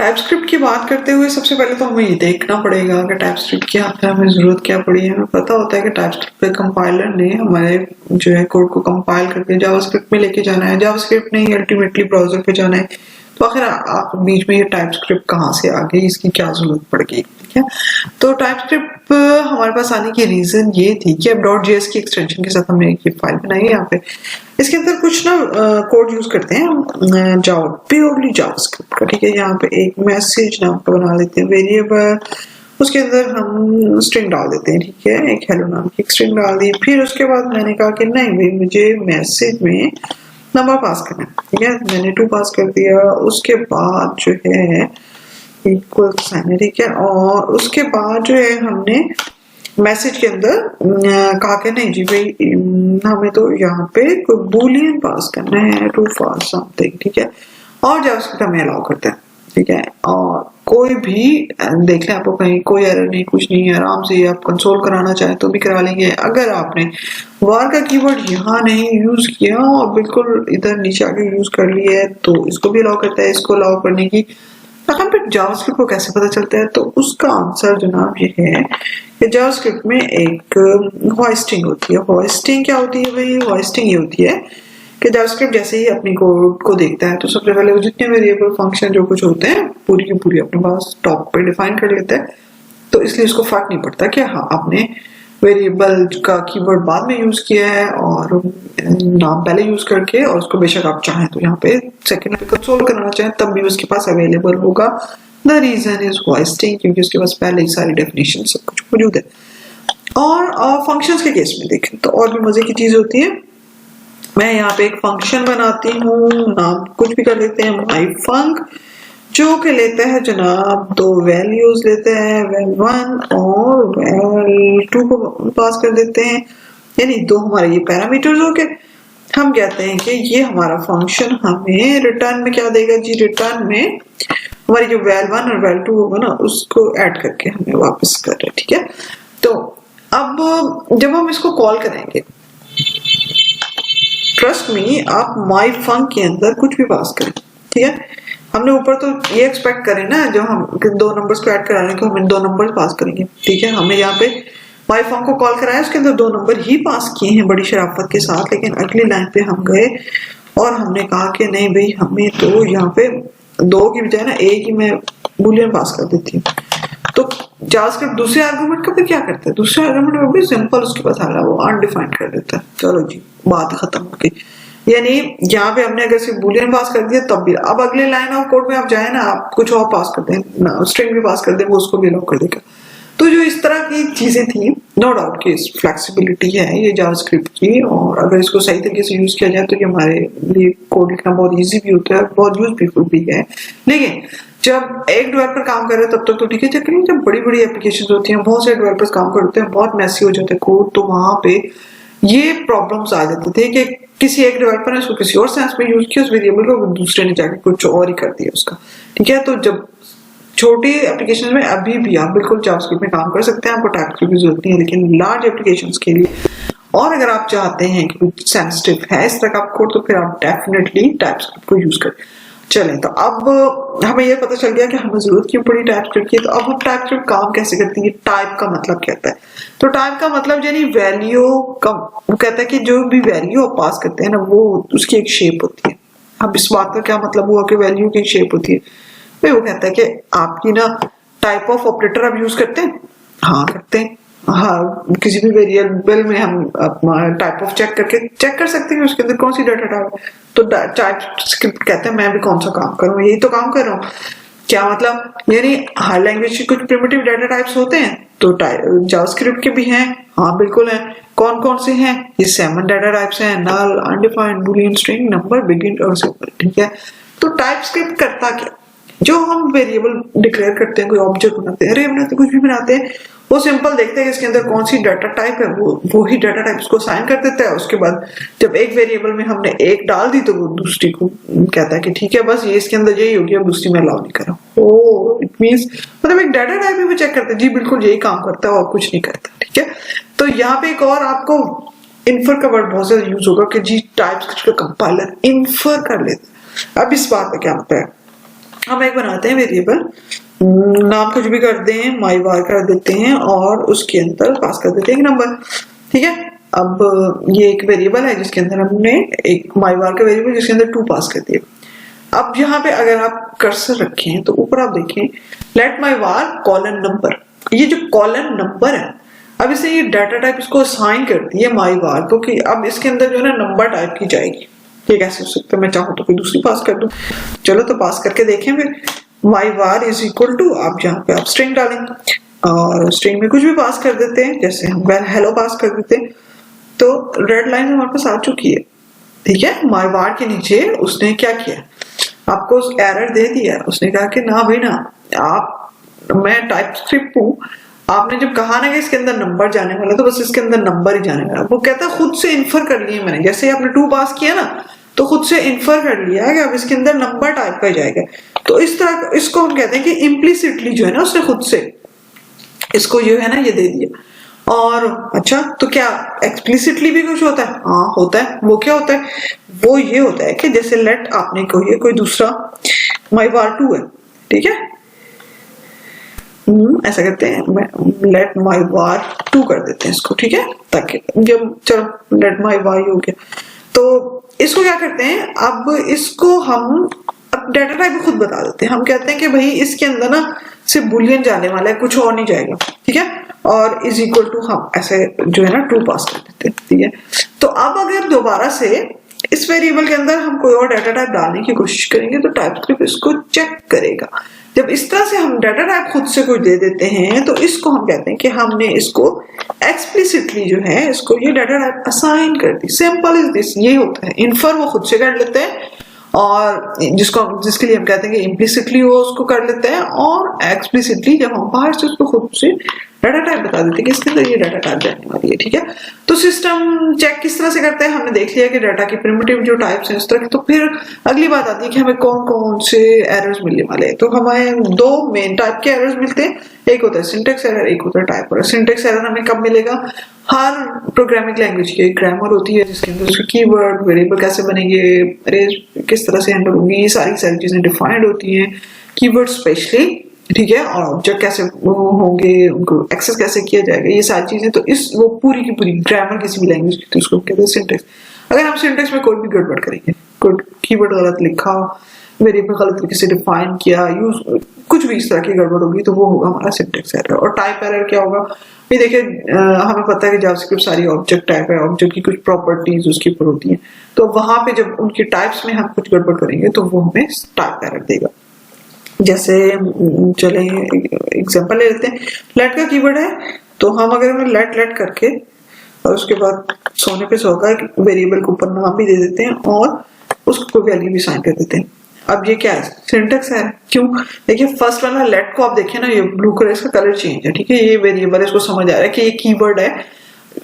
TypeScript की बात करते हुए सबसे पहले तो हमें ये देखना पड़ेगा कि टाइपस्क्रिप्ट की हमें जरूरत क्या पड़ी है। हमें पता होता है कि टाइपस्क्रिप्ट पे कंपाइलर ने हमारे जो है कोड को कंपाइल करके जावास्क्रिप्ट में लेके जाना है, जावास्क्रिप्ट ने अल्टीमेटली ब्राउजर पे जाना है। तो आखिर आप बीच में ये टाइपस्क्रिप्ट कहाँ से आ गई, इसकी क्या जरूरत पड़ गई, ठीक है। तो टाइपस्क्रिप्ट हमारे पास आने की रीजन ये थी कि अब .js की एक्सटेंशन के साथ हमने ये फाइल बनाई है। यहाँ पे इसके अंदर कुछ ना कोड यूज करते हैं जावा, प्योरली जावास्क्रिप्ट का, ठीक है। यहाँ पे एक मैसेज नाम का बना लेते हैं वेरिएबल, उसके अंदर हम स्ट्रिंग डाल देते हैं, ठीक है। एक हेलो नाम की स्ट्रिंग डाल दी। फिर उसके बाद मैंने कहा कि नहीं भाई मुझे मैसेज में नंबर पास करना है, ठीक है। मैंने 2 पास कर दिया। उसके बाद जो है इक्वल साइन है, ठीक है। और उसके बाद जो है हमने मैसेज के अंदर कहा कि नहीं जी भाई हमें तो यहाँ पे कोई बूलियन पास करना है, टू फॉर समथिंग, ठीक है। और जावास्क्रिप्ट हमें अलाउ करता है, ठीक है। और कोई भी देख लें, आपको कहीं कोई एरर नहीं, कुछ नहीं है, आराम से आप कंसोल कराना चाहें तो भी करा लेंगे। अगर आपने वार का कीवर्ड यहाँ नहीं यूज किया और बिल्कुल इधर नीचे आके यूज कर लिया है तो इसको भी अलाउ करता है। इसको अलाउ करने की फिर जावास्क्रिप्ट को कैसे पता चलता है, तो उसका आंसर जनाब ये है कि जावास्क्रिप्ट में एक होस्टिंग होती है। होस्टिंग क्या होती है भाई? होस्टिंग ये होती है कि जावास्क्रिप्ट जैसे ही अपनी कोड को देखता है तो सबसे पहले वो जितने वेरिएबल फंक्शन जो कुछ होते हैं पूरी की पूरी अपने पास टॉप पे डिफाइन कर लेता है। तो इसलिए उसको फर्क नहीं पड़ता कि हाँ आपने वेरिएबल का कीवर्ड बाद में यूज किया है और नाम पहले यूज करके, और उसको बेशक आप चाहें तो यहाँ पे सेकंड पे कंसोल करना चाहें तब भी उसके पास अवेलेबल होगा। द रीजन इज होस्टिंग, क्योंकि उसके पास पहले ही सारी डेफिनेशन सब कुछ मौजूद है। और फंक्शंस के केस में देखें तो और भी मजे की चीज होती है। मैं यहाँ पे एक फंक्शन बनाती हूँ, नाम कुछ भी कर लेते हैं माई फंक, जो कि लेता है जनाब 2 वैल्यूज लेते हैं, val1 और val2 को पास कर देते हैं, यानी 2 हमारे ये पैरामीटर्स हो गए। हम कहते हैं कि ये हमारा फंक्शन हमें रिटर्न में क्या देगा जी? रिटर्न में हमारी जो val1 और val2 होगा ना उसको ऐड करके हमें वापस कर रहे हैं, ठीक है। तो अब जब हम इसको कॉल करेंगे, ट्रस्ट मी आप माई फंक के अंदर कुछ भी पास करें, ठीक है। हमने ऊपर तो ये एक्सपेक्ट करें ना जब हम 2 नंबर्स को ऐड करा रहे हैं कि हम 2 नंबर्स पास करेंगे, ठीक है। हमने यहाँ पे माई फंक को कॉल कराया, उसके अंदर 2 नंबर ही पास किए हैं बड़ी शराफत के साथ, लेकिन अगली लाइन पे हम गए और हमने कहा कि नहीं भाई हमें तो यहाँ पे 2 की बजाय ना 1 ही मैं बूलियन पास कर देती हूँ। तो जावास्क्रिप्ट दूसरे आर्गुमेंट का फिर क्या करता है? दूसरे आर्गुमेंट में भी सिंपल उसके पास आ रहा है, वो अनडिफाइंड कर देता है। चलो जी बात खत्म हो गई। यानी यहाँ पे हमने अगर सिर्फ बूलियन पास कर दिया तब भी, अब अगले लाइन ऑफ कोड में आप जाए ना, आप कुछ और पास कर दें, स्ट्रिंग भी पास कर दें, वो उसको भी अलाउ कर देगा। तो जो इस तरह की चीजें थी, नो डाउट कि फ्लेक्सिबिलिटी है ये जावास्क्रिप्ट की, और अगर इसको सही तरीके से यूज किया जाए तो ये हमारे लिए कोड लिखना बहुत इजी भी होता है, बहुत यूजफुल भी है। लेकिन जब एक डेवलपर काम कर रहे हैं तब तक तो ठीक है, जब बड़ी बड़ी एप्लीकेशन होती हैं, बहुत से डेवलपर्स काम करते हैं, बहुत मैसी हो जाते हैं कोड, तो वहां पे ये प्रॉब्लम्स आ जाते थे कि किसी एक डेवलपर ने उसको किसी और सेंस में यूज किया उस वेरिएबल को, दूसरे ने जाके कुछ और ही कर दिया उसका, ठीक है। तो जब छोटी एप्लीकेशन में अभी भी आप बिल्कुल जावास्क्रिप्ट में काम कर सकते हैं, आपको टाइपस्क्रिप्ट की जरूरत नहीं है, लेकिन लार्ज एप्लीकेशंस के लिए और अगर आप चाहते हैं कि कुछ सेंसिटिव है इस तरह का कोड तो फिर आप डेफिनेटली टाइपस्क्रिप्ट को यूज करें। चलें, तो अब हमें यह पता चल गया कि हमें जरूरत क्यों पड़ी टाइपस्क्रिप्ट की। तो अब हम टाइपस्क्रिप्ट काम कैसे करती है, टाइप का मतलब क्या होता है? तो टाइप का मतलब यानी वैल्यू का, वो कहता है कि जो भी वैल्यू आप पास करते हैं ना वो उसकी एक शेप होती है। अब इस बात का क्या मतलब हुआ कि वैल्यू की शेप होती है? भाई वो कहता है कि आपकी ना टाइप ऑफ ऑपरेटर आप यूज करते हैं, हाँ करते हैं, हाँ किसी भी वेरिएबल में हम टाइप ऑफ चेक करके चेक कर सकते हैं उसके अंदर कौन सी डाटा टाइप। तो टाइपस्क्रिप्ट कहते हैं मैं भी कौन सा काम करूँ, यही तो काम कर रहा हूँ। क्या मतलब? यानी हर लैंग्वेज की कुछ प्रिमिटिव डाटा टाइप्स होते हैं, तो जावास्क्रिप्ट के भी हैं, हाँ बिल्कुल हैं। कौन कौन से हैं? ये 7 डाटा टाइप्स हैं, null, undefined, boolean, string, number, bigint और सिंपल, ठीक है। तो टाइपस्क्रिप्ट करता क्या? जो हम वेरिएबल डिक्लेयर करते हैं, कोई ऑब्जेक्ट बनाते हैं, अरे बनाते कुछ भी बनाते हैं, वो सिंपल देखते हैं कि इसके अंदर कौन सी डाटा टाइप है, वो ही डाटा टाइप उसको साइन कर देता है। उसके बाद जब एक वेरिएबल में हमने 1 डाल दी तो वो दूसरी को कहता है कि ठीक है बस ये इसके अंदर यही होगी, अब दूसरी में अलाउ नहीं कर रहा। ओ इट मींस मतलब एक डाटा टाइप भी चेक करते हैं, जी बिल्कुल यही काम करता है और कुछ नहीं करता, ठीक है। तो यहाँ पे एक और आपको इन्फर का वर्ड बहुत ज्यादा यूज होगा कि जी टाइपस्क्रिप्ट का कंपाइलर इन्फर कर लेता है। अब इस बात का क्या होता है? हम एक बनाते हैं वेरिएबल, नाम कुछ भी कर दें, माई वार कर देते हैं और उसके अंदर पास कर देते हैं एक नंबर, ठीक है। अब ये एक वेरिएबल है जिसके अंदर हमने एक माई वार का वेरिएबल जिसके अंदर 2 पास कर दिए। अब यहाँ पे अगर आप कर्सर रखें तो ऊपर आप देखें let my war colon number, ये जो कॉलन नंबर है अब इसे ये डाटा टाइप इसको असाइन कर दी है माई वार, क्योंकि अब इसके अंदर जो है ना नंबर टाइप की जाएगी। ये कैसे हो सकता है, मैं चाहूँ तो कोई दूसरी पास कर दूं। चलो तो पास करके देखें फिर। माई वार इज इक्वल टू, आप जहाँ पे आप स्ट्रिंग डालेंगे और स्ट्रिंग में कुछ भी पास कर देते हैं, जैसे हम हेलो पास कर देते हैं। तो रेड लाइन हमारे पास आ चुकी है, ठीक है। माई वार के नीचे उसने क्या किया, आपको एरर दे दिया। उसने कहा कि ना भाई ना, आप, मैं टाइप स्क्रिप्ट हूँ, आपने जब कहा ना कि इसके अंदर नंबर जाने वाला तो बस इसके अंदर नंबर ही जाने वाला। वो कहता है खुद से इन्फर कर लिए मैंने, जैसे ही आपने 2 पास किया ना तो खुद से इन्फर कर लिया कि अब इसके अंदर नंबर टाइप का जाएगा। तो इस तरह इसको हम कहते हैं कि इम्प्लिसिटली जो है ना उसने खुद से इसको जो है ना ये दे दिया। और अच्छा, तो क्या एक्सप्लिसिटली भी कुछ होता है? हाँ होता है। वो क्या होता है? वो ये होता है कि जैसे लेट आपने कोई दूसरा माई वार 2 है, ठीक है, ऐसा करते हैं लेट माई वार 2 कर देते हैं इसको, ठीक है, ताकि जब चलो लेट माई वार हो गया तो इसको क्या करते हैं, अब इसको हम अब डाटा टाइप खुद बता देते हैं। हम कहते हैं कि भाई इसके अंदर ना सिर्फ बुलियन जाने वाला है, कुछ और नहीं जाएगा, ठीक है। और इज इक्वल टू हम ऐसे जो है ना 2 पास कर देते हैं, ठीक है। तो अब अगर दोबारा से इस वेरिएबल के अंदर हम कोई और डाटा टाइप डालने की कोशिश करेंगे तो टाइपस्क्रिप्ट इसको चेक करेगा। जब इस तरह से हम डाटा टाइप खुद से कुछ दे देते हैं तो इसको हम कहते हैं कि हमने इसको एक्सप्लिसिटली जो है इसको ये डाटा टाइप असाइन कर दी। सिंपल इज दिस, ये होता है। इन्फर वो खुद से कर लेते हैं और जिसके लिए हम कहते हैं कि इम्प्लिसिटली वो उसको कर लेते हैं, और एक्सप्लिसिटली जब हम बाहर से उसको खुद से डाटा टाइप बता देते हैं कि इसके अंदर ये डाटा टाइप जाने वाली है, ठीक है। तो सिस्टम चेक किस तरह से करता है, हमने देख लिया कि डाटा की प्रिमिटिव जो टाइप्स हैं इस तरह के। तो फिर अगली बात आती है कि हमें कौन कौन से एरर्स मिलने वाले हैं। तो हमें 2 मेन टाइप के एरर्स मिलते हैं, एक होता है सिंटेक्स एरर, एक होता है टाइप एरर। सिंटेक्स एरर हमें कब मिलेगा? हर प्रोग्रामिंग लैंग्वेज की एक ग्रामर होती है जिसके अंदर उसके कीवर्ड, वेरिएबल कैसे बनेंगे, अरेज किस तरह से हैंडल होंगी, ये सारी चीजें डिफाइंड होती हैं, कीवर्ड स्पेशली, ठीक है, और ऑब्जेक्ट कैसे होंगे, उनको एक्सेस कैसे किया जाएगा, ये सारी चीजें। तो इस वो पूरी की पूरी ग्रामर किसी भी लैंग्वेज की, तो उसको कहते हैं सिंटेक्स। अगर हम सिंटेक्स में कोई भी गड़बड़ करेंगे, कोई कीवर्ड गलत लिखा, वेरिएबल गलत तरीके से डिफाइन किया, यूज कुछ भी इस तरह की गड़बड़ होगी तो वो होगा हमारा सिंटेक्स एरर। और टाइप एरर क्या होगा? ये देखिए हमें पता है कि जावास्क्रिप्ट सारी ऑब्जेक्ट टाइप है, ऑब्जेक्ट की कुछ प्रॉपर्टीज उसके ऊपर होती हैं, तो वहां पे जब उनकी टाइप्स में हम कुछ गड़बड़ करेंगे तो वो हमें टाइप एरर देगा। जैसे चले एग्जांपल ले लेते हैं, लेट का कीवर्ड है, तो हम अगर हमें लेट करके और उसके बाद सोने पे सोगा वेरिएबल के ऊपर नाम भी दे देते हैं और उसको वैल्यू भी साइन कर देते हैं। अब ये क्या है? सिंटेक्स है। क्यों? देखिए फर्स्ट वाला लेट को आप देखिए ना, ये ब्लू कलर इसका कलर चेंज है, ठीक है, ये वेरिएबल है, इसको समझ आ रहा है कि ये कीवर्ड है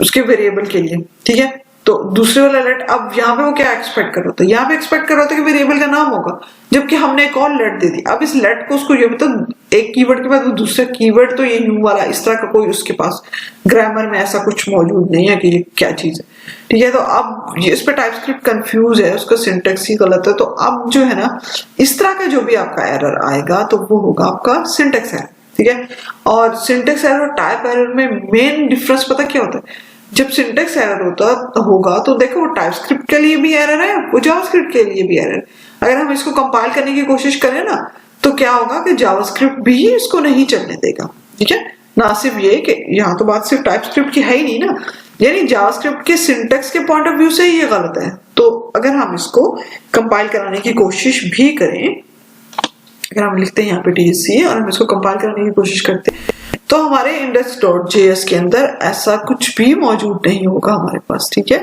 उसके वेरिएबल के लिए, ठीक है। तो दूसरे वाला लेट, अब यहाँ पे वो क्या एक्सपेक्ट कर रहा था? यहाँ पे एक्सपेक्ट कर रहा था कि वेरिएबल का नाम होगा, जबकि हमने एक और लेट दे दी। अब इस लेट को उसको ये मतलब एक कीवर्ड के बाद वो दूसरा कीवर्ड, तो ये न्यू वाला, इस तरह का कोई उसके पास ग्रामर में ऐसा कुछ मौजूद नहीं है कि ये क्या चीज है, ठीक है। तो अब ये इस पे टाइपस्क्रिप्ट कंफ्यूज है, उसका सिंटेक्स ही गलत है। तो अब जो है ना इस तरह का जो भी आपका एरर आएगा तो वो होगा आपका सिंटेक्स एरर, ठीक है। और सिंटेक्स एरर और टाइप एरर में मेन डिफरेंस पता क्या होता है? जब सिंटेक्स एरर होगा तो देखो वो टाइपस्क्रिप्ट के लिए भी एरर है, वो जावास्क्रिप्ट के लिए भी एरर है। अगर हम इसको कंपाइल करने की कोशिश करें ना तो क्या होगा कि जावास्क्रिप्ट भी इसको नहीं चलने देगा, ठीक है। ना सिर्फ ये कि यहाँ तो बात सिर्फ टाइपस्क्रिप्ट की है ही नहीं ना, यानी जावास्क्रिप्ट के सिंटेक्स के पॉइंट ऑफ व्यू से ही ये गलत है। तो अगर हम इसको कंपाइल कराने की कोशिश भी करें, अगर हम लिखते हैं यहाँ पे TSC और हम इसको कंपाइल कराने की कोशिश करते हैं तो हमारे index.js के अंदर ऐसा कुछ भी मौजूद नहीं होगा हमारे पास, ठीक है,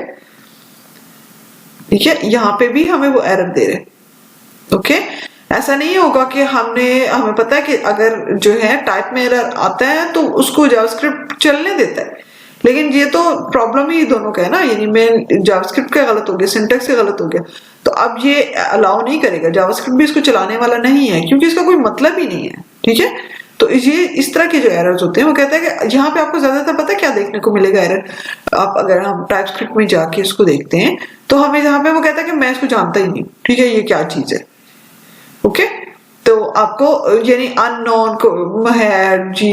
ठीक है। यहाँ पे भी हमें वो एरर दे रहे, ओके। ऐसा नहीं होगा कि हमें पता है कि अगर जो है टाइप में एरर आता है तो उसको जावास्क्रिप्ट चलने देता है, लेकिन ये तो प्रॉब्लम ही दोनों का है ना, यानी मैं जावास्क्रिप्ट का गलत हो गया, सिंटेक्स का गलत हो गया, तो अब ये अलाउ नहीं करेगा, जावास्क्रिप्ट भी इसको चलाने वाला नहीं है क्योंकि इसका कोई मतलब ही नहीं है, ठीक है। तो ये इस तरह के जो एरर्स होते हैं वो कहते हैं कि यहाँ पे आपको ज्यादातर पता है क्या देखने को मिलेगा एरर, आप अगर हम टाइपस्क्रिप्ट में जाके इसको देखते हैं तो हमें यहाँ पे वो कहता है कि मैं इसको जानता ही नहीं, ठीक है, ये क्या चीज है, ओके। तो आपको यानी अननोन को है जी,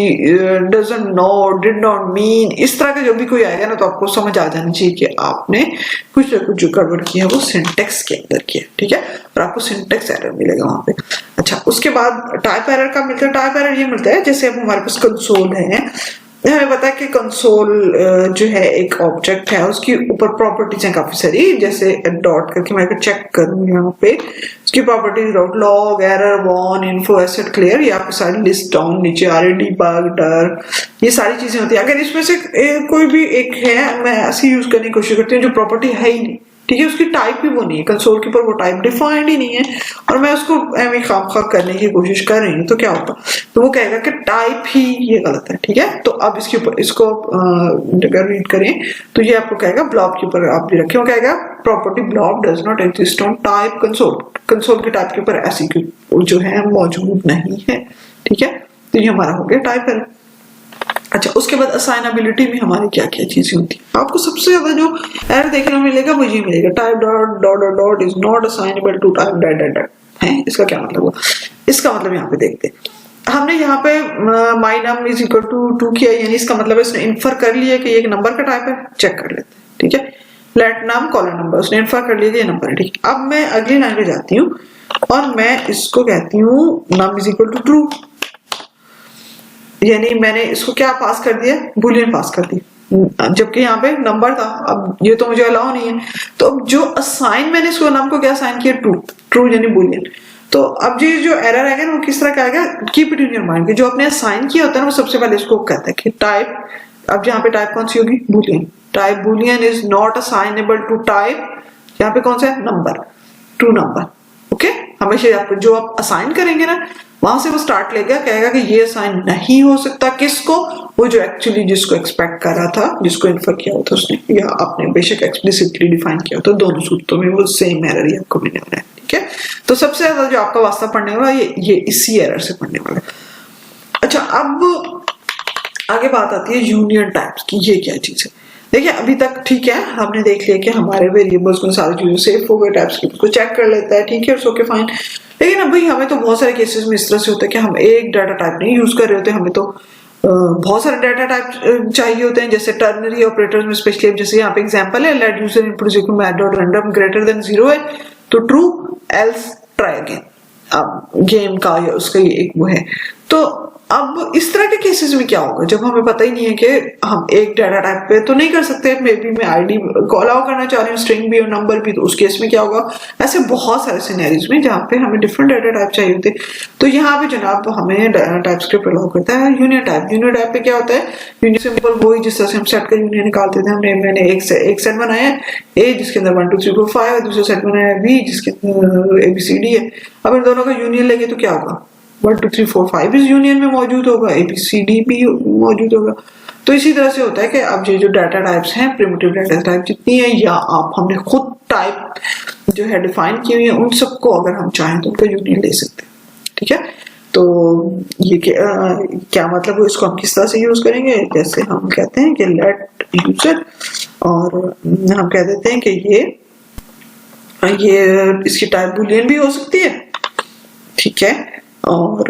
doesn't know, did not mean, इस तरह का जो भी कोई आएगा ना तो आपको समझ आ जानी चाहिए कि आपने कुछ ना कुछ जो गड़बड़ किया है वो सिंटेक्स के अंदर किया, ठीक है, और आपको सिंटेक्स एरर मिलेगा वहां पे। अच्छा, उसके बाद टाइप एरर का मिलता है। टाइप एरर ये मिलता है जैसे अब हमारे पास कंसोल है, हमें पता है कि कंसोल जो है एक ऑब्जेक्ट है, उसकी ऊपर प्रॉपर्टीज हैं काफी सारी, जैसे डॉट करके मैं अगर चेक करूँ यहाँ पे उसकी properties dot log, error, warn, info, assert, clear, ये आपको सारी लिस्ट डाउन नीचे आ रही, डीबग, डर, ये सारी चीजें होती है। अगर इसमें से कोई भी एक है, मैं ऐसी यूज करने की कोशिश करती हूँ जो प्रॉपर्टी है ही नहीं, ठीक है, उसकी टाइप भी वो नहीं है, कंसोल के ऊपर वो टाइप डिफाइंड ही नहीं है, और मैं उसको खाम करने की कोशिश कर रही हूँ, तो क्या होगा, तो वो कहेगा कि टाइप ही ये गलत है, ठीक है। तो अब इसके ऊपर इसको अगर रीड करें तो ये आपको कहेगा ब्लॉब के ऊपर आप भी रखें, वो कहेगा property blob does not exist on type console, console के टाइप के ऊपर ऐसी जो है मौजूद नहीं है, ठीक है। तो ये हमारा हो गया टाइप एरर। अच्छा, उसके बाद असाइनेबिलिटी में हमारी क्या क्या चीजें होती है, आपको सबसे ज्यादा जो एरर देखने को मिलेगा वो ये मिलेगा, type dot dot dot dot is not assignable to type dot dot dot है। इसका क्या मतलब हुआ, इसका मतलब यहाँ पे देखते हैं, हमने यहाँ पे माई नम इज इक्वल टू 2 किया, यानी इसका मतलब इसने इन्फर कर लिया कि ये एक नंबर का टाइप है, चेक कर लेते हैं, ठीक है। लेट नम कॉलन नंबर, उसने इन्फर कर लिया ये नंबर है, ठीक है। अब मैं अगली लाइन पे जाती हूँ और मैं इसको कहती हूँ num is equal to true, यानी मैंने इसको क्या पास कर दिया, बुलियन पास कर दी, जबकि यहाँ पे नंबर था, अब ये तो मुझे अलाउ नहीं है, तो अब जो असाइन मैंने इसको नाम को क्या असाइन किया, ट्रू, ट्रू यानी बुलियन। तो अब ये जो एरर आएगा ना वो किस तरह का आएगा, keep it in your mind, जो आपने असाइन किया होता है ना वो सबसे पहले इसको कहता है कि टाइप, अब यहाँ पे टाइप कौन सी होगी, boolean, type boolean is not assignable to type, यहाँ पे कौन सा है, नंबर, ट्रू नंबर, ओके। हमेशा जो आप असाइन करेंगे ना वहां से वो स्टार्ट लेगा, कहेगा कि ये असाइन नहीं हो सकता, किसको, वो जो एक्चुअली जिसको एक्सपेक्ट कर रहा था, जिसको इन्फर किया होता उसने, या आपने बेशक एक्सप्लिसिटली डिफाइन किया होता, दोनों सूत्रों में वो सेम एरर ही आपको मिलने वाला है, ठीक है। तो सबसे ज्यादा जो आपका वास्ता पढ़ने वाला ये इसी एरर से पढ़ने वाला है। अच्छा, अब आगे बात आती है यूनियन टाइप्स की, ये क्या चीज है। देखिए अभी तक ठीक है, हमने देख लिया कि हमारे वेरिएबल्स में सारी चीजें सेफ हो गए, टाइप्स की उसको चेक कर लेता है, ठीक है, इट्स ओके फाइन। लेकिन अब भाई हमें तो बहुत सारे केसेस में इस तरह से होता है कि हम एक डाटा टाइप नहीं यूज कर रहे होते, हमें तो बहुत सारे डाटा टाइप चाहिए होते हैं, जैसे टर्नरी ऑपरेटर्स में स्पेशली, जैसे यहाँ पे एग्जांपल है, let user input is equal math dot random greater than 0 है तो ट्रू, एल्स ट्राई अगेन। अब गेम का या उसका ये एक वो है। तो अब इस तरह के केसेस में क्या होगा, जब हमें पता ही नहीं है कि हम एक डाटा टाइप पे तो नहीं कर सकते, मे बी मैं आईडी को अलाउ करना चाह रही हूँ, स्ट्रिंग भी और नंबर भी, तो उस केस में क्या होगा, ऐसे बहुत सारे सिनेरियोज में जहाँ पे हमें डिफरेंट डाटा टाइप चाहिए होते, तो यहाँ पे जनाब हमें टाइप स्क्रिप्ट अलाउ करता है यूनियन टाइप। यूनियन टाइप पे क्या होता है, यूनियन सिंपल वही जिस तरह से हम सेट का यूनियन निकालते थे, मैंने एक सेट बनाया है ए जिसके अंदर 1 2 3 4 5 है, दूसरा सेट बनाया है बी जिसके अंदर ABCD है। अब इन दोनों का यूनियन लेंगे तो क्या होगा, 1 2 3 4 5 इस यूनियन में मौजूद होगा, ABCD भी मौजूद होगा। तो इसी तरह से होता है कि अब ये जो डाटा टाइप्स हैं, प्रिमिटिव डाटा टाइप जितनी है, या आप हमने खुद टाइप जो है डिफाइन की हुई है, उन सबको अगर हम चाहें तो उनका यूनियन ले सकते हैं, ठीक है। तो ये क्या मतलब है, इसको हम किस तरह से यूज करेंगे, जैसे हम कहते हैं कि लेट यूजर, और हम कह देते हैं कि ये इसकी टाइप बुलियन भी हो सकती है, ठीक है, और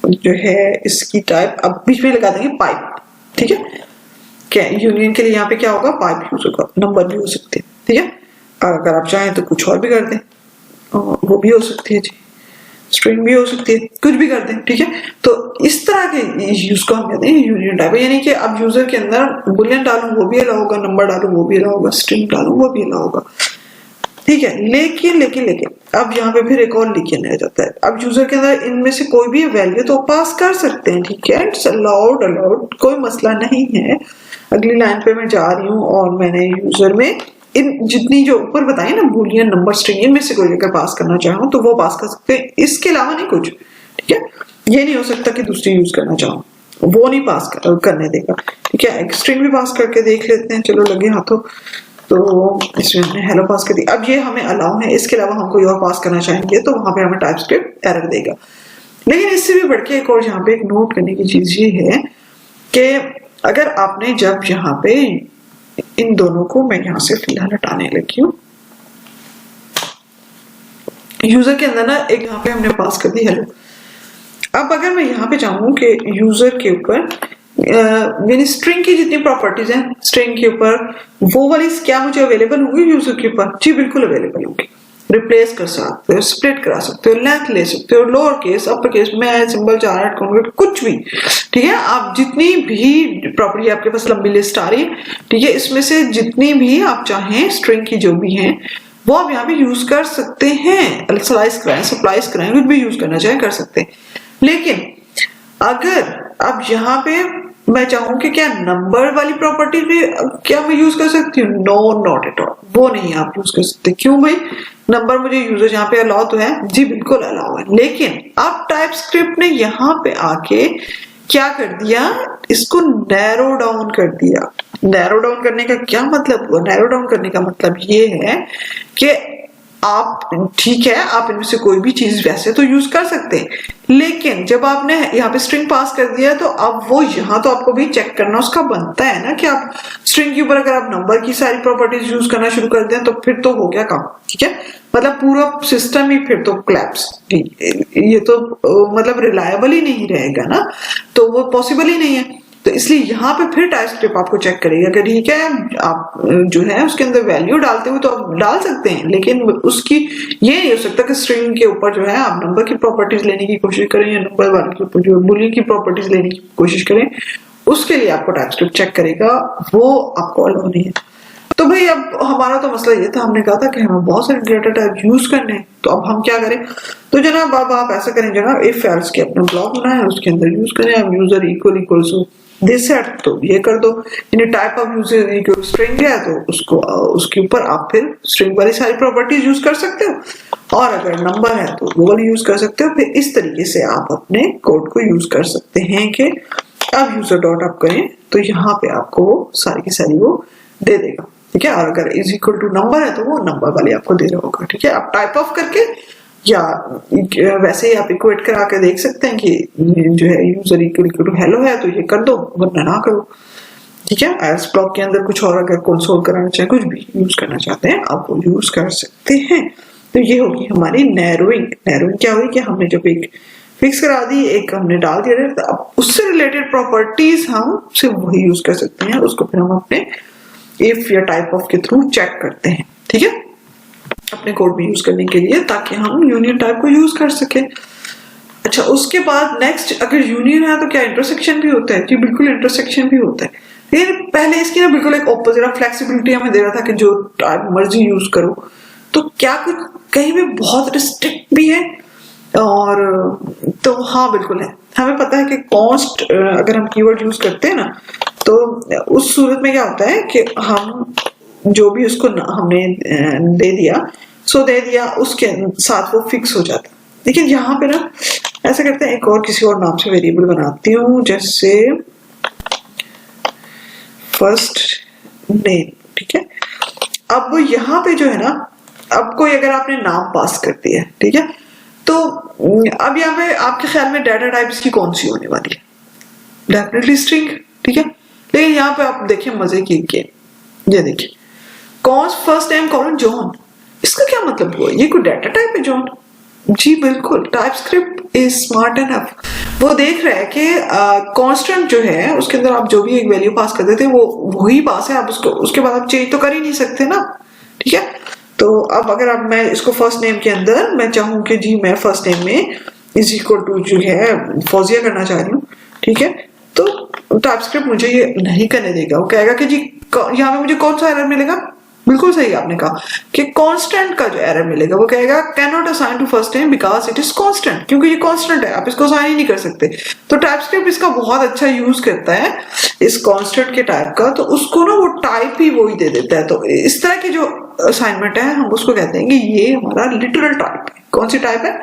जो है इसकी टाइप अब बीच में लगा देंगे पाइप, ठीक है। क्या यूनियन के लिए यहाँ पे क्या होगा, पाइप यूज होगा, नंबर भी हो सकते हैं, ठीक है। अगर आप चाहें तो कुछ और भी कर दें, वो भी हो सकती है जी, स्ट्रिंग भी हो सकती है, कुछ भी कर दें, ठीक है। तो इस तरह के यूज को हम कहते हैं यूनियन टाइप, यानी कि अब यूजर के अंदर बुलियन डालूं वो भी अलाउ होगा, नंबर डालूं वो भी अलाउ होगा, स्ट्रिंग डालूं वो भी अलाउ होगा, ठीक है। लेकिन अब यहाँ पे फिर एक और लेकिन रह जाता है, अब यूजर के अंदर इनमें से कोई भी वैल्यू तो पास कर सकते हैं, ठीक है, इट्स अलाउड, कोई मसला नहीं है। अगली लाइन पे मैं जा रही हूँ और मैंने यूजर में इन जितनी जो ऊपर बताई ना बुलियन, नंबर, स्ट्रिंग, इनमें से कोई अगर पास करना चाहूँ तो वो पास कर सकते हैं, इसके अलावा नहीं कुछ, ठीक है। ये नहीं हो सकता कि दूसरी यूज करना चाहूँ, वो नहीं पास करने देगा, ठीक है। एक स्ट्रिंग भी पास करके देख लेते हैं, चलो लगे हाथों, तो इसमें हमने हेलो पास कर दी। अब ये हमें अलाउ है, इसके अलावा हम कोई और पास करना चाहेंगे तो वहां पे हमें टाइप स्क्रिप्ट एरर देगा। लेकिन इससे भी बढ़ के एक और यहाँ पे एक नोट करने की चीज ये है कि अगर आपने जब यहाँ पे इन दोनों को मैं यहाँ से फिलहाल हटाने लगी हूँ, यूजर के अंदर ना एक यहाँ पे हमने पास कर दी हेलो। अब अगर मैं यहाँ पे चाहूँ कि यूजर के ऊपर यानी स्ट्रिंग की जितनी प्रॉपर्टीज हैं स्ट्रिंग के ऊपर वो वाली क्या मुझे अवेलेबल होगी यूजर के ऊपर? जी बिल्कुल अवेलेबल होगी। रिप्लेस कर सकते हो, स्प्लिट करा सकते हो, लेंथ ले सकते हो, लोअर केस अपर केस में सिंबल चार्ट कॉन्क्रीट कुछ भी, ठीक है। आप जितनी भी प्रॉपर्टी आपके पास लंबी लिस्ट आ रही है, ठीक है, इसमें से जितनी भी आप चाहें स्ट्रिंग की जो भी हैं वो आप यहाँ पे यूज कर सकते हैं। स्लाइस कराएं, सप्लाइज कराएं, कुछ भी यूज करना चाहे कर सकते हैं। लेकिन अगर अब यहाँ पे मैं चाहूँ कि क्या नंबर वाली प्रॉपर्टी भी क्या मैं यूज कर सकती हूँ? नो, नॉट एट ऑल, वो नहीं आप यूज कर सकते। क्यों भाई? नंबर मुझे यूजर यहाँ पे अलाउ तो है, जी बिल्कुल अलाउ है, लेकिन अब टाइपस्क्रिप्ट ने यहाँ पे आके क्या कर दिया? इसको नैरो डाउन कर दिया। नैरो डाउन करने का क्या मतलब हुआ? नैरो डाउन करने का मतलब ये है कि आप ठीक है आप इनमें से कोई भी चीज वैसे तो यूज कर सकते हैं, लेकिन जब आपने यहाँ पे स्ट्रिंग पास कर दिया तो अब वो यहाँ तो आपको भी चेक करना उसका बनता है ना कि आप स्ट्रिंग के ऊपर अगर आप नंबर की सारी प्रॉपर्टीज यूज करना शुरू कर दें तो फिर तो हो गया काम, ठीक है। मतलब पूरा सिस्टम ही फिर तो कोलैप्स, ये तो मतलब रिलायबल ही नहीं रहेगा ना, तो वो पॉसिबल ही नहीं है। तो इसलिए यहाँ पे फिर टाइपस्क्रिप्ट आपको चेक करेगा कि ठीक है आप जो है उसके अंदर वैल्यू डालते हुए तो आप डाल सकते हैं, लेकिन उसकी ये नहीं हो सकता कि स्ट्रिंग के ऊपर जो है आप नंबर की प्रॉपर्टीज लेने की कोशिश करें या नंबर वाले के ऊपर जो बुलियन की प्रॉपर्टीज लेने की कोशिश करें, उसके लिए आपको टाइपस्क्रिप्ट चेक करेगा, वो आपको अलाउ नहीं है। तो भाई अब हमारा तो मसला ये था, हमने कहा था कि हमें बहुत सारे डेटा टाइप यूज करने हैं, तो अब हम क्या करें? तो जनाब अब आप ऐसा करें जनाब, इफ एल्स के अपना ब्लॉक बनाए उसके अंदर यूज करें आप user equal to this set, तो ये कर दो यानी type of user equal string है तो उसको उसके ऊपर आप फिर स्ट्रिंग वाली सारी प्रॉपर्टीज यूज कर सकते हो, और अगर नंबर है तो वो वाली यूज कर सकते हो। फिर इस तरीके से आप अपने कोड को यूज कर सकते हैं कि अब यूजर डॉट आप करें तो यहाँ पे आपको वो सारी की सारी वो दे देगा, ठीक है। और अगर इज इक्वल टू नंबर है तो वो नंबर वाले आपको दे रहा होगा, ठीक है। आप टाइप ऑफ करके या वैसे ही आप इक्वेट करा के देख सकते हैं कि जो है यूजर इक्वल टू हेलो है तो ये कर दो, वरना ना करो, ठीक है। एल्स ब्लॉक के अंदर कुछ और अगर कंसोल कराना चाहे कुछ भी यूज करना चाहते हैं आप वो यूज कर सकते हैं। तो ये होगी हमारी नैरोइंग। नैरोइंग क्या हुई कि हमने जब एक फिक्स करा दी, एक हमने डाल दिया, तो अब उससे रिलेटेड प्रॉपर्टीज हम सिर्फ वही यूज कर सकते हैं, उसको फिर हम अपने इफ या टाइप ऑफ के थ्रू चेक करते हैं, ठीक है, अपने कोड में यूज करने के लिए, ताकि हम यूनियन टाइप को यूज कर सके। अच्छा, उसके बाद नेक्स्ट अगर यूनियन है तो क्या इंटरसेक्शन भी होता है? जी बिल्कुल इंटरसेक्शन भी होता है, लेकिन पहले इसकी ना बिल्कुल एक ऑपोजिट फ्लेक्सिबिलिटी हमें दे रहा था कि जो टाइप मर्जी यूज करो। तो क्या कुछ कहीं भी बहुत रिस्ट्रिक्ट भी है? और तो हाँ बिल्कुल है। हमें पता है कि कॉन्स्ट अगर हम कीवर्ड यूज करते हैं ना तो उस सूरत में क्या होता है कि हम जो भी उसको हमने दे दिया दे दिया उसके साथ वो फिक्स हो जाता है। लेकिन यहाँ पे ना ऐसा करते हैं, एक और किसी और नाम से वेरिएबल बनाती हूँ, जैसे फर्स्ट नेम, ठीक है। अब यहाँ पे जो है ना, अब कोई अगर आपने नाम पास कर दिया, ठीक है, तो अब यहाँ पे आपके ख्याल में डाटा टाइप इसकी कौन सी होने वाली है? डेफिनेटली स्ट्रिंग, ठीक है। लेकिन यहाँ पे आप देखिए मजे की गेम, ये देखिए const first name colon John, इसका क्या मतलब हुआ? ये कोई डाटा टाइप है जॉन? जी बिल्कुल, टाइपस्क्रिप्ट इज स्मार्ट एनफ, वो देख रहा है कि कांस्टेंट जो है उसके अंदर आप जो भी एक वैल्यू पास कर देते हैं वो वही पास है, आप उसको उसके बाद आप चेंज तो कर ही नहीं सकते ना, ठीक है। तो अब अगर आप मैं इसको फर्स्ट नेम के अंदर मैं चाहूँ कि जी मैं फर्स्ट नेम में इज इक्वल टू जो है फौजिया करना चाह रही हूँ, ठीक है, तो टाइपस्क्रिप्ट मुझे ये नहीं करने देगा। वो कहेगा कि जी यहाँ पे मुझे कौन सा एरर मिलेगा? बिल्कुल सही आपने कहा कि कांस्टेंट का जो एरर मिलेगा वो कहेगा can not assign to first name because it is constant, क्योंकि ये कांस्टेंट है, आप इसको असाइन ही नहीं कर सकते। तो टाइपस्क्रिप्ट इसका बहुत अच्छा यूज करता है इस कांस्टेंट के टाइप का, तो उसको ना वो टाइप ही वही दे देता है। तो इस तरह की जो असाइनमेंट है हम उसको कहते हैं कि ये हमारा लिटरल टाइप है। कौन सी टाइप है?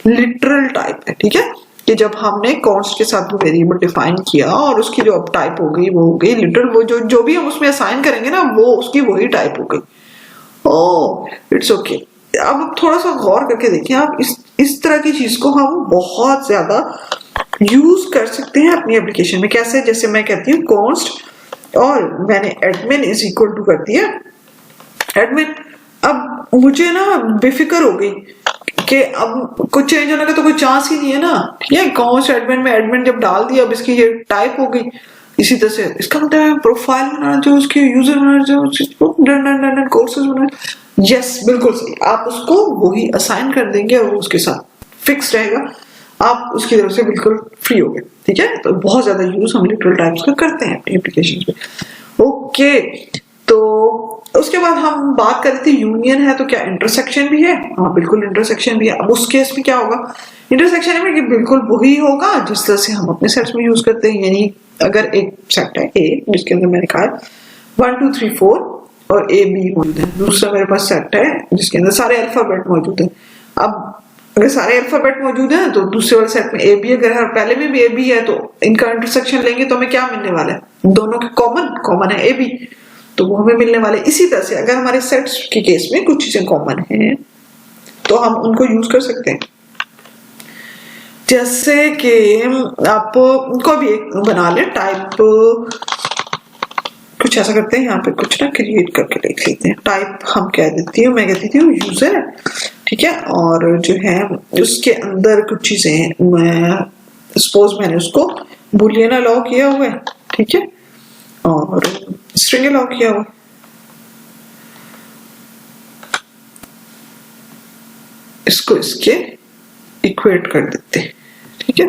लिटरल टाइप है, ठीक है। कि जब हमने कॉन्स्ट के साथ वेरिएबल डिफाइन किया और उसकी जो अब टाइप हो गई वो हो गई लिटरल, वो जो भी हम उसमें असाइन करेंगे ना वो उसकी वही टाइप हो गई। Oh it's okay. अब थोड़ा सा गौर करके देखें आप, इस तरह की चीज को हम बहुत ज्यादा यूज कर सकते हैं अपनी एप्लीकेशन में। कैसे? जैसे मैं कहती हूँ कॉन्स्ट और मैंने एडमिन इज इक्वल टू कर दिया एडमिन। अब मुझे ना बेफिक्र हो गई कि अब कुछ चेंज होने का तो कोई चांस ही नहीं है ना, ठीक है। कॉमर्स एडमिन में एडमिन जब डाल दिया, अब इसकी ये टाइप हो गई इसी तरह से। इसका मतलब है प्रोफाइल बनाना जो उसके यूजर बनाना जो कोर्सेज बनाना, यस बिल्कुल सही, आप उसको वही असाइन कर देंगे और वो उसके साथ फिक्स रहेगा, आप उसकी तरफ से बिल्कुल फ्री हो गए, ठीक है। तो बहुत ज्यादा यूज हम लिटरल टाइप्स का करते हैं अपनी एप्लीकेशन पे। ओके, तो उसके बाद हम बात कर रहे थे यूनियन है तो क्या इंटरसेक्शन भी है? हाँ बिल्कुल इंटरसेक्शन भी है। अब उस केस में क्या होगा, इंटरसेक्शन में कि बिल्कुल वही होगा जिस तरह से हम अपने सेट्स में यूज करते हैं। यानी अगर एक सेट है ए जिसके अंदर मैंने कहा 1 2 3 4 और ए बी मौजूद है, दूसरा मेरे पास सेट है जिसके अंदर सारे अल्फाबेट मौजूद है। अब अगर सारे अल्फाबेट मौजूद है तो दूसरे वाले सेट में ए बी अगर है, पहले में भी ए बी है, तो इनका इंटरसेक्शन लेंगे तो हमें क्या मिलने वाला है, दोनों के कॉमन है ए बी, तो वो हमें मिलने वाले। इसी तरह से अगर हमारे सेट्स के केस में कुछ चीजें कॉमन हैं तो हम उनको यूज कर सकते हैं। जैसे कि आप कोई भी एक बना ले टाइप, कुछ ऐसा करते हैं यहाँ पे कुछ ना क्रिएट करके देख लेते हैं। टाइप हम कह देती हूँ, मैं कहती थी यूजर है, ठीक है। और जो है उसके अंदर कुछ चीजें, मैं सपोज मैंने उसको बुलियन अलाउ किया हुआ है, ठीक है, और स्ट्रिंग अलाउ किया हुआ है। इसको इसके इक्वेट कर देते हैं, ठीक है।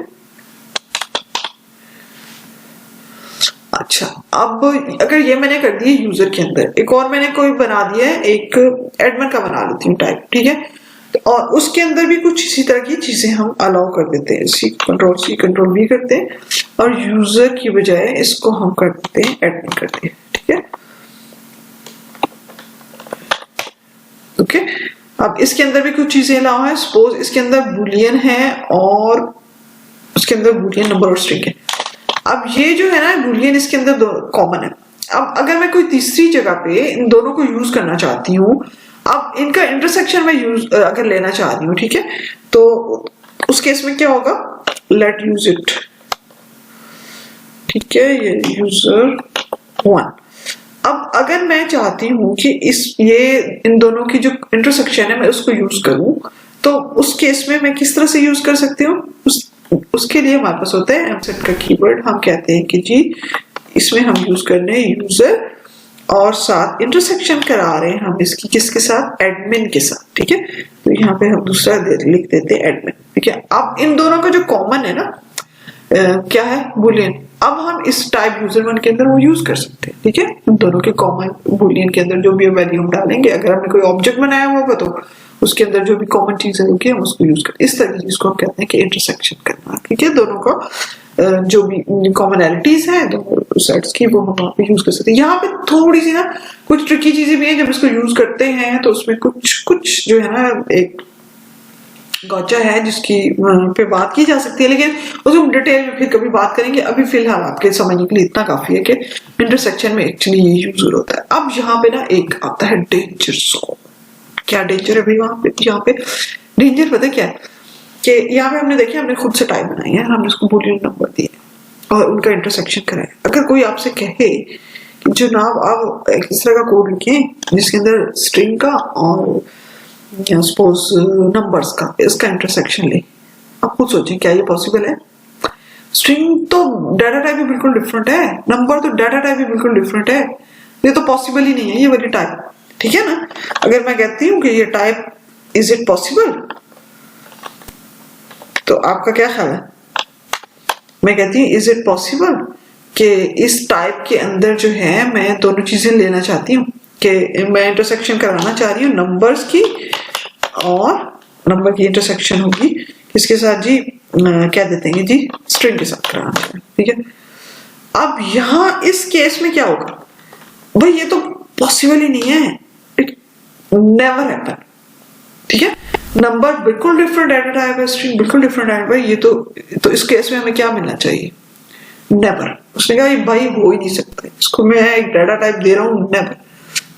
अच्छा, अब अगर ये मैंने कर दिया यूजर के अंदर, एक और मैंने कोई बना दिया है, एक एडमिन का बना लेती हूँ टाइप, ठीक है। और उसके अंदर भी कुछ इसी तरह की चीजें हम अलाउ कर देते हैं, सी कंट्रोल वी करते हैं, और यूजर की बजाय इसको हम कर देते हैं एडमिन करते हैं, ठीक है। ओके, अब इसके अंदर भी कुछ चीजें अलाउ है। सपोज इसके अंदर बुलियन है और उसके अंदर बुलियन नंबर और स्ट्रिंग है। अब ये जो है ना बुलियन, इसके अंदर कॉमन है। अब अगर मैं कोई तीसरी जगह पे इन दोनों को यूज करना चाहती हूँ, अब इनका इंटरसेक्शन में यूज अगर लेना चाह रही हूँ, ठीक है, तो उस केस में क्या होगा, लेट यूज इट, ठीक है, ये यूजर 1। अब अगर मैं चाहती हूँ कि इन दोनों की जो इंटरसेक्शन है मैं उसको यूज करूं, तो उस केस में मैं किस तरह से यूज कर सकती हूँ, उसके लिए हमारे पास होता है एमसेट का कीवर्ड। हम कहते हैं कि जी इसमें हम यूज कर रहे हैं यूजर और साथ इंटरसेक्शन करा रहे हैं हम इसकी किसके साथ, एडमिन के साथ, ठीक है। तो यहाँ पे हम दूसरा लिख देते हैं एडमिन, ठीक है। अब इन दोनों का जो कॉमन है ना क्या है, बुलियन। अब हम इस टाइप यूजर 1 के अंदर वो यूज कर सकते हैं, ठीक है। इन दोनों के कॉमन बुलियन के अंदर जो भी वैल्यू हम डालेंगे, अगर हमने कोई ऑब्जेक्ट बनाया होगा तो उसके अंदर जो भी कॉमन चीजें होगी हम उसको यूज करें। इस तरह की चीज को हम कहते हैं कि इंटरसेक्शन करना, ठीक है। दोनों का जो भी कॉमनैलिटीज है दोनों सेट्स की, वो हम वहां पे यूज कर सकते हैं। यहाँ पे थोड़ी सी ना कुछ ट्रिकी चीजें भी है, जब इसको यूज करते हैं तो उसमें कुछ जो है ना एक गौचा है जिसकी पे बात की जा सकती है, लेकिन उसको डिटेल में फिर कभी बात करेंगे। अभी फिलहाल आपके समझने के लिए इतना काफी है कि इंटरसेक्शन में एक्चुअली ये यूज होता है। अब यहाँ पे ना एक आता है डेंजर जोन। क्या डेंजर है भाई वहां पे, यहाँ पे डेंजर पता क्या है कि यहाँ पे हमने देखिए हमने खुद से टाइप बनाई है, हमने उसको बुलियन नंबर दिए और उनका इंटरसेक्शन कराया। अगर कोई आपसे कहे कि जनाब आप इस तरह का कोड लिखें जिसके अंदर स्ट्रिंग का और सपोज नंबर्स का इसका इंटरसेक्शन ले, आप खुद सोचें क्या ये पॉसिबल है? स्ट्रिंग तो डाटा टाइप भी बिल्कुल डिफरेंट है, नंबर तो डाटा टाइप भी बिल्कुल डिफरेंट है, ये तो पॉसिबल ही नहीं है ये वाली टाइप, ठीक है ना। अगर मैं कहती हूँ कि ये टाइप इज इट पॉसिबल, तो आपका क्या ख्याल है? मैं कहती हूँ इज इट पॉसिबल कि इस टाइप के अंदर जो है मैं दोनों चीजें लेना चाहती हूँ कि मैं इंटरसेक्शन कराना चाह रही हूँ नंबर्स की, और नंबर की इंटरसेक्शन होगी इसके साथ जी क्या देते हैं जी स्ट्रिंग के साथ कराना है, ठीक है। अब यहाँ इस केस में क्या होगा भाई, ये तो पॉसिबल ही नहीं है, इट नेवर हैपन, ठीक है। नंबर बिल्कुल डिफरेंट डाटा टाइप है, स्ट्रिंग बिल्कुल डिफरेंट डाटा है, ये तो इस केस में हमें क्या मिलना चाहिए, नेवर। उसने कहा भाई हो ही नहीं सकता, इसको मैं एक डाटा टाइप दे रहा हूँ, नेवर,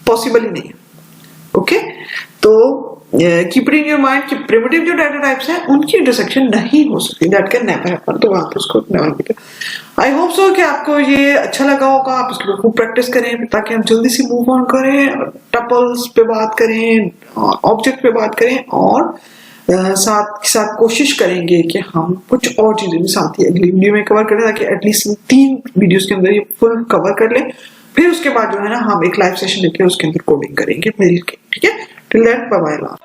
पॉसिबल ही नहीं है। ओके, तो keep it in your mind कि प्रिमिटिव जो डाटा टाइप्स हैं उनकी इंटरसेक्शन नहीं हो सकती, दैट कैन नेवर हैपन, तो वहां पे उसको नेवर लिखा। आई होप सो कि आपको ये अच्छा लगा होगा, आप इसको खूब प्रैक्टिस करें ताकि हम जल्दी से मूव ऑन करें, टपल्स पे बात करें, ऑब्जेक्ट पे बात करें और साथ साथ कोशिश करेंगे कि हम कुछ और चीजें भी साथ ही अगली वीडियो में कवर करें, ताकि एटलीस्ट 3 वीडियोस के अंदर ये फुल कवर कर लें। फिर उसके बाद जो है ना हम एक लाइव सेशन लेके उसके अंदर कोडिंग करेंगे मिलके, ठीक है। Till then bye bye.